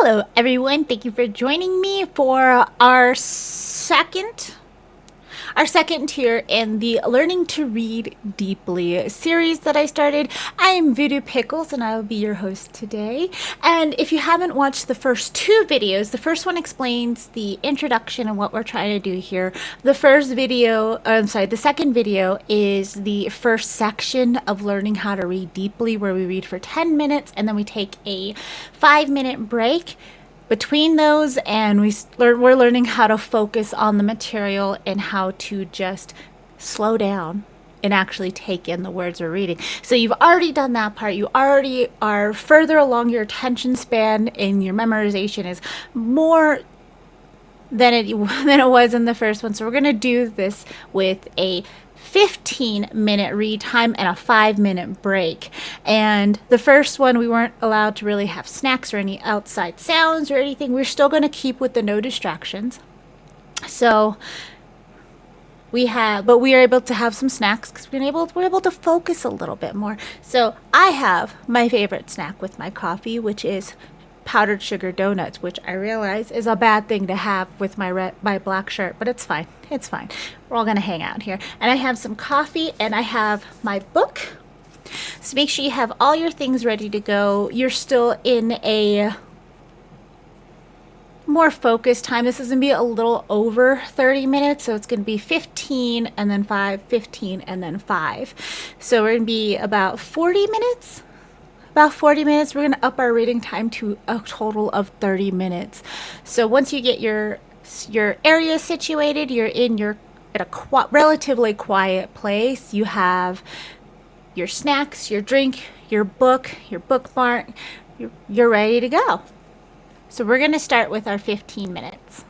Hello, everyone. Thank you for joining me for our second here in the Learning to Read Deeply series that I started. I am Voodoo Pickles and I will be your host today. And if you haven't watched the first two videos, the first one explains the introduction and what we're trying to do here. The second video is the first section of learning how to read deeply, where we read for 10 minutes and then we take a 5-minute break between those, and we're learning how to focus on the material and how to just slow down and actually take in the words we're reading. So you've already done that part. You already are further along your attention span, and your memorization is more than it was in the first one. So we're going to do this with a 15-minute read time and a 5-minute break. And the first one, we weren't allowed to really have snacks or any outside sounds or anything. We're still going to keep with the no distractions. So we are able to have some snacks because we're able to focus a little bit more. So I have my favorite snack with my coffee, which is powdered sugar donuts, which I realize is a bad thing to have with my black shirt, but it's fine. It's fine. We're all gonna hang out here. And I have some coffee and I have my book. So make sure you have all your things ready to go. You're still in a more focused time. This is gonna be a little over 30 minutes, so it's gonna be 15 and then 5, 15 and then 5. So we're gonna be about 40 minutes. We're going to up our reading time to a total of 30 minutes. So once you get your area situated, you're at a relatively quiet place. You have your snacks, your drink, your book, your bookmark. You're ready to go. So we're going to start with our 15 minutes.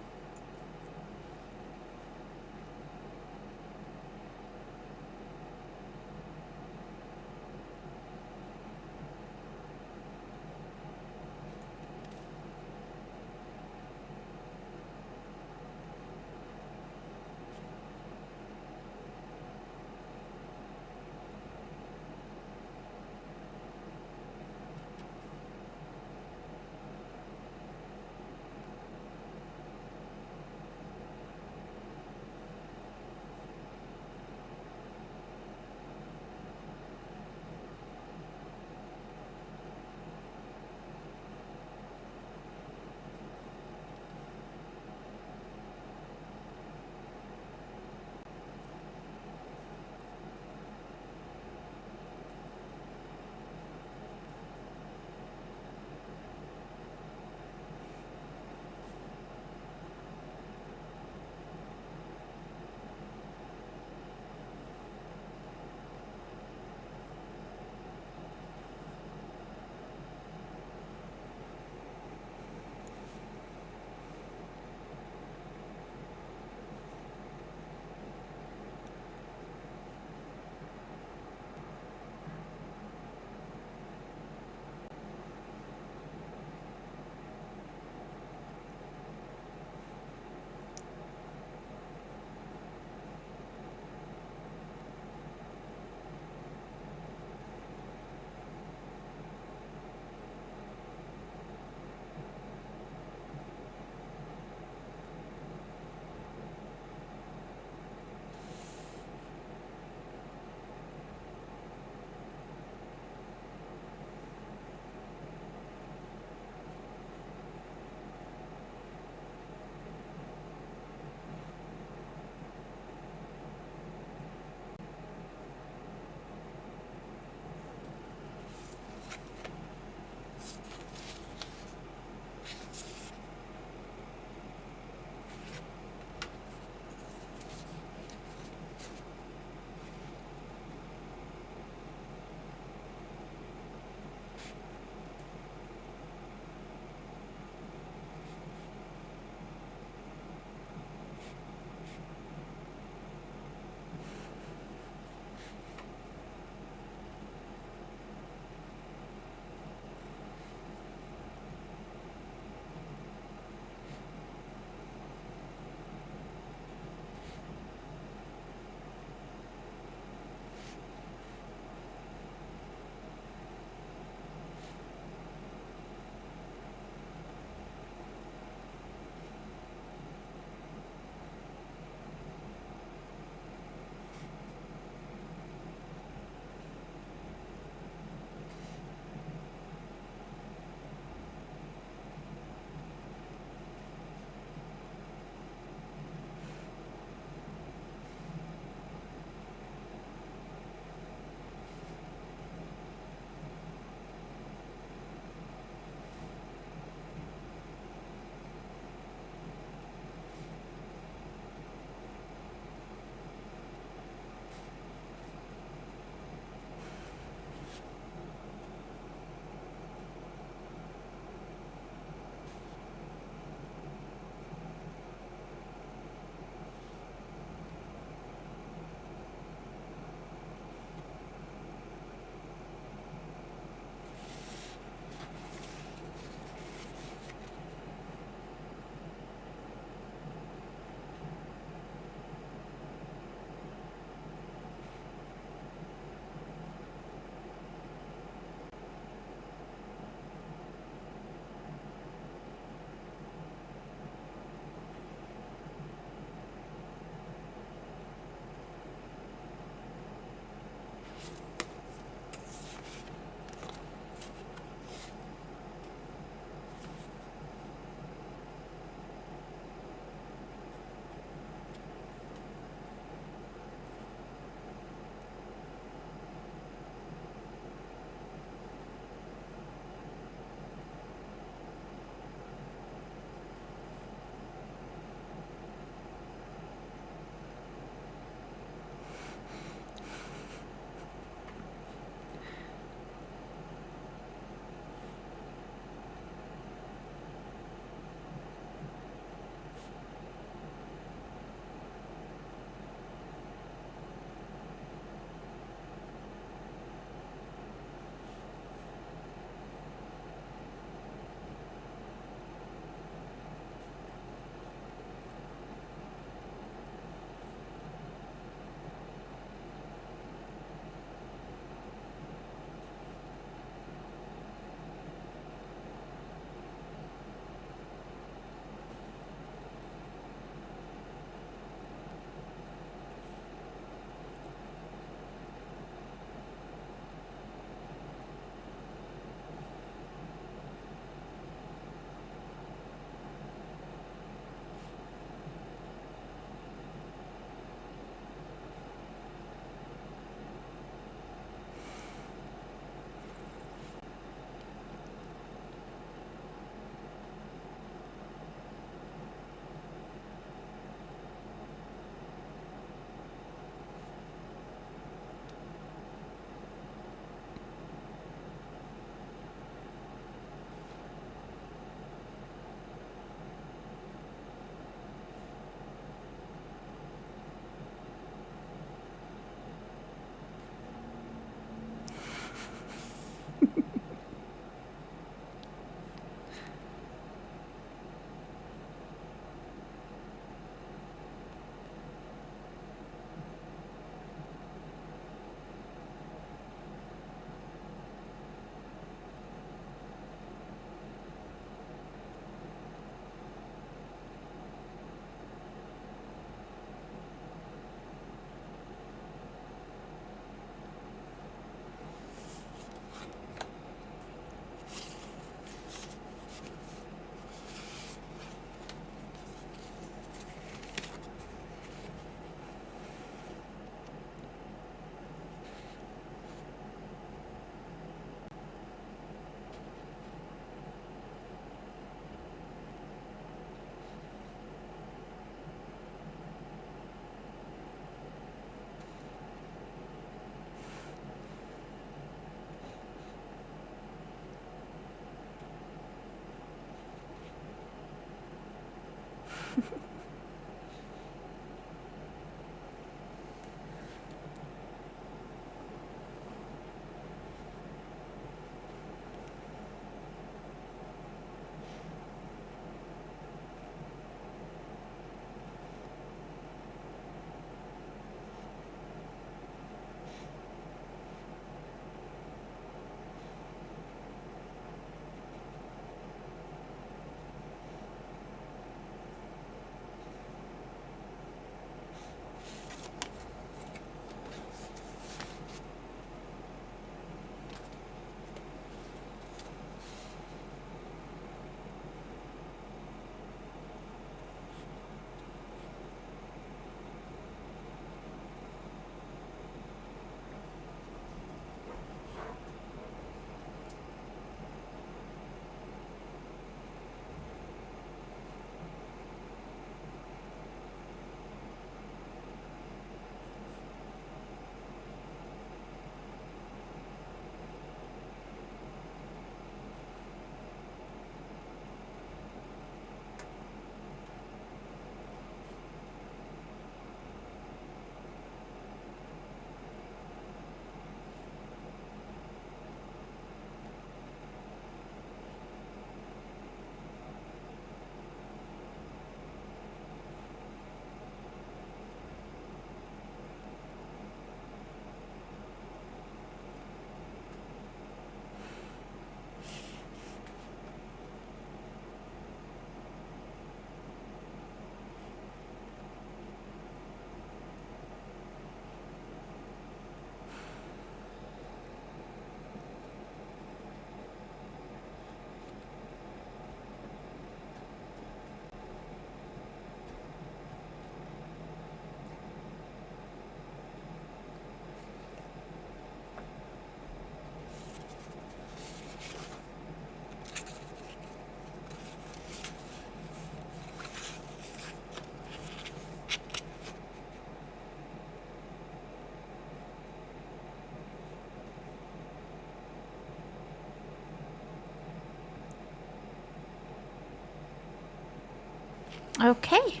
Okay.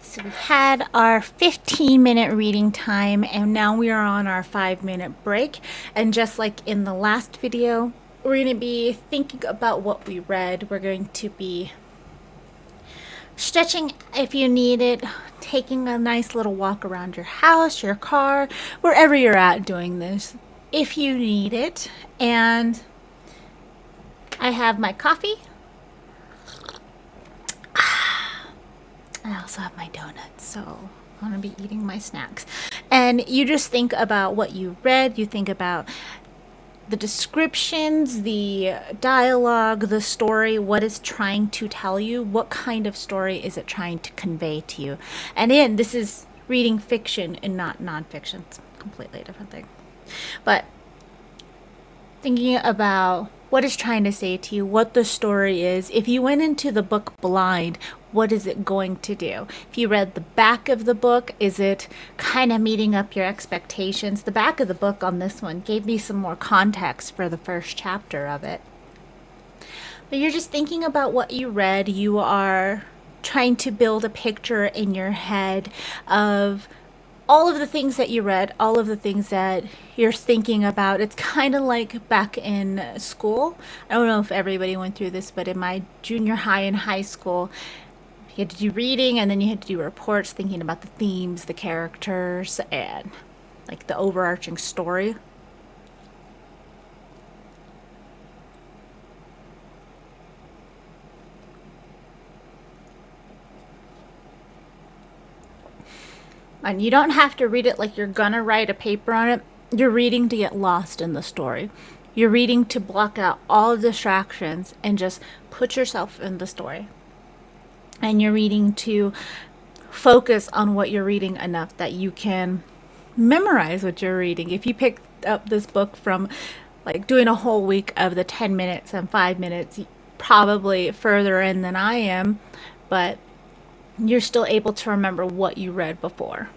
So we had our 15-minute reading time, and now we are on our 5-minute break. And just like in the last video, we're going to be thinking about what we read. We're going to be stretching if you need it, taking a nice little walk around your house, your car, wherever you're at doing this, if you need it. And I have my coffee. I also have my donuts, so I'm going to be eating my snacks. And you just think about what you read, you think about the descriptions, the dialogue, the story, what it's trying to tell you, what kind of story is it trying to convey to you. And again, this is reading fiction and not nonfiction. It's a completely different thing. But thinking about what it's trying to say to you, what the story is. If you went into the book blind, what is it going to do? If you read the back of the book, is it kind of meeting up your expectations? The back of the book on this one gave me some more context for the first chapter of it. But you're just thinking about what you read. You are trying to build a picture in your head of all of the things that you read, all of the things that you're thinking about. It's kind of like back in school. I don't know if everybody went through this, but in my junior high and high school, you had to do reading and then you had to do reports thinking about the themes, the characters, and like the overarching story. And you don't have to read it like you're gonna write a paper on it. You're reading to get lost in the story. You're reading to block out all distractions and just put yourself in the story. And you're reading to focus on what you're reading enough that you can memorize what you're reading. If you pick up this book from like doing a whole week of the 10 minutes and 5 minutes, probably further in than I am, but you're still able to remember what you read before.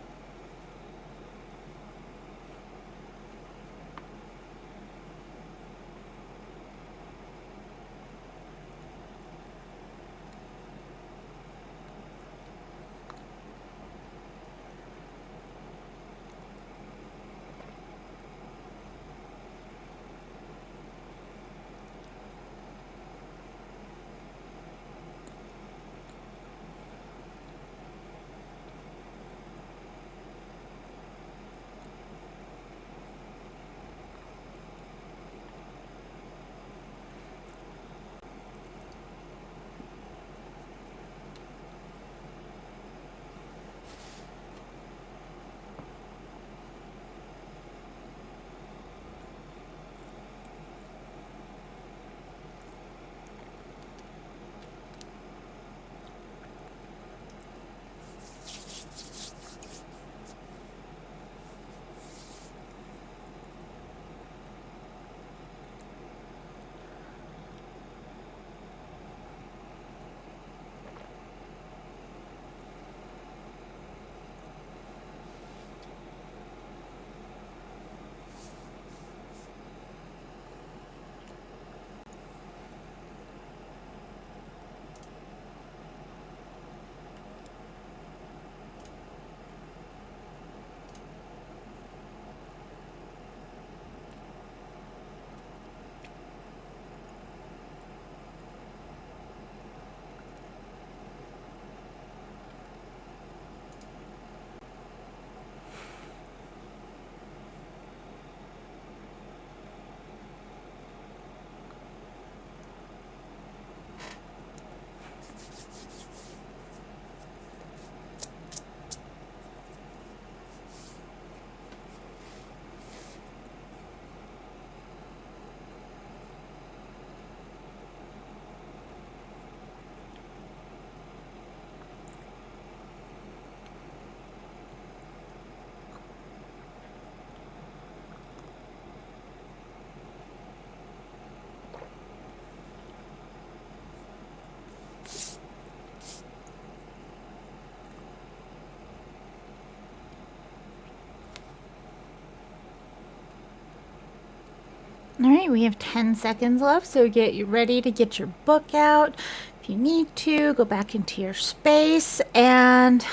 All right, we have 10 seconds left, so get you ready to get your book out. If you need to, go back into your space, and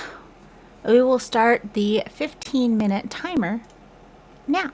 we will start the 15-minute timer now.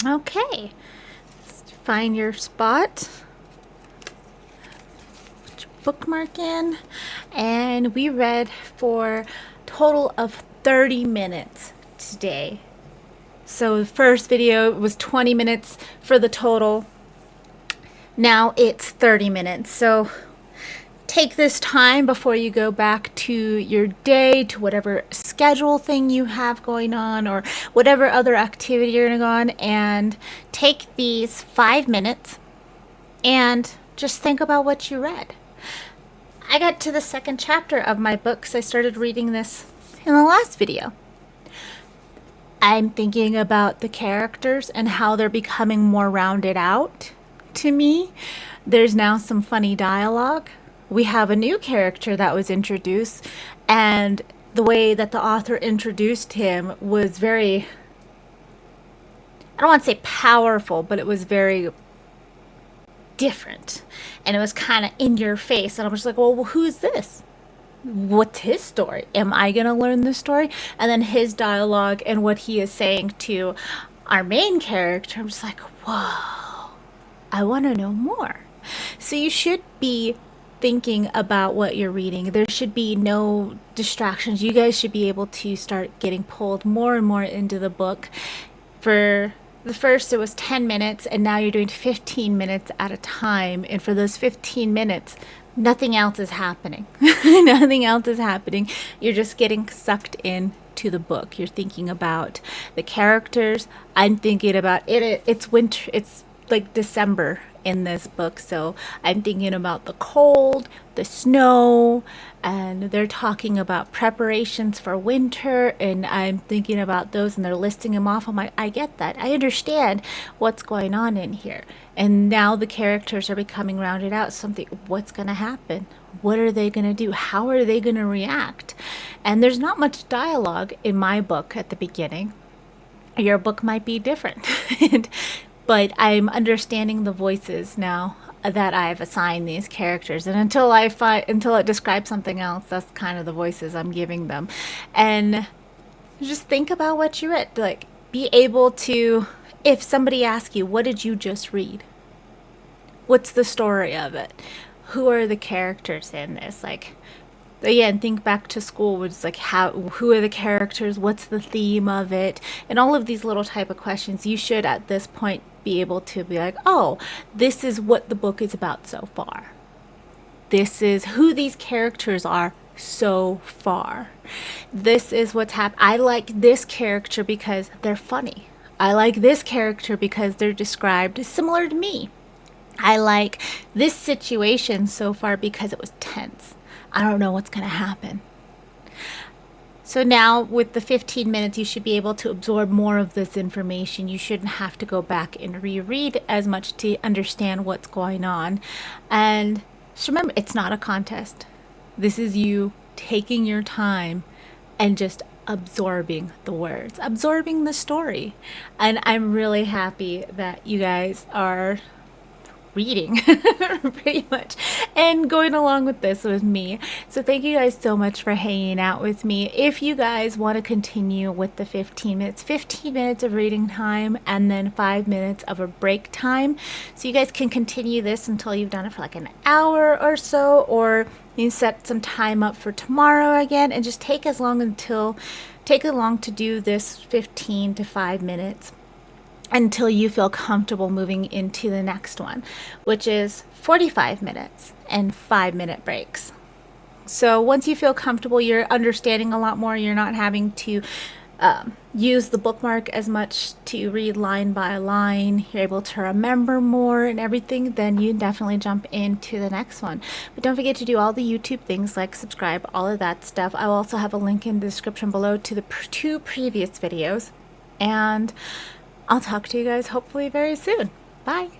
Okay, find your spot, put your bookmark in, and we read for a total of 30 minutes today. So the first video was 20 minutes for the total. Now it's 30 minutes. So take this time before you go back to your day, to whatever schedule thing you have going on or whatever other activity you're going to go on, and take these 5 minutes and just think about what you read. I got to the second chapter of my book, so I started reading this in the last video. I'm thinking about the characters and how they're becoming more rounded out to me. There's now some funny dialogue. We have a new character that was introduced, and the way that the author introduced him was very, I don't want to say powerful, but it was very different. And it was kind of in your face. And I was just like, well, who's this? What's his story? Am I going to learn this story? And then his dialogue and what he is saying to our main character, I'm just like, whoa, I want to know more. So you should be thinking about what you're reading. There should be no distractions. You guys should be able to start getting pulled more and more into the book. For the first, it was 10 minutes, and now you're doing 15 minutes at a time. And for those 15 minutes, nothing else is happening. Nothing else is happening. You're just getting sucked in to the book. You're thinking about the characters. I'm thinking about it. It's winter. It's like December in this book, so I'm thinking about the cold, the snow, and they're talking about preparations for winter, and I'm thinking about those, and they're listing them off. I'm like, I get that. I understand what's going on in here. And now the characters are becoming rounded out. Something, what's going to happen? What are they going to do? How are they going to react? And there's not much dialogue in my book at the beginning. Your book might be different. But I'm understanding the voices now that I've assigned these characters. And until it describes something else, that's kind of the voices I'm giving them. And just think about what you read. Like, be able to, if somebody asks you, what did you just read? What's the story of it? Who are the characters in this? Like, again, think back to school, which is like, who are the characters? What's the theme of it? And all of these little type of questions, you should at this point be able to be like, oh, this is what the book is about so far. This is who these characters are so far. This is what's happened. I like this character because they're funny. I like this character because they're described similar to me. I like this situation so far because it was tense. I don't know what's going to happen. So now with the 15 minutes, you should be able to absorb more of this information. You shouldn't have to go back and reread as much to understand what's going on. And just remember, it's not a contest. This is you taking your time and just absorbing the words, absorbing the story. And I'm really happy that you guys are reading pretty much and going along with this with me. So thank you guys so much for hanging out with me. If you guys want to continue with the 15 minutes of reading time and then 5 minutes of a break time, so you guys can continue this until you've done it for like an hour or so, or you set some time up for tomorrow again, and just take as long to do this 15 to 5 minutes until you feel comfortable moving into the next one, which is 45 minutes and 5-minute breaks. So once you feel comfortable, you're understanding a lot more. You're not having to use the bookmark as much to read line by line. You're able to remember more and everything. Then you definitely jump into the next one. But don't forget to do all the YouTube things like subscribe, all of that stuff. I'll also have a link in the description below to the 2 previous videos. And I'll talk to you guys hopefully very soon. Bye.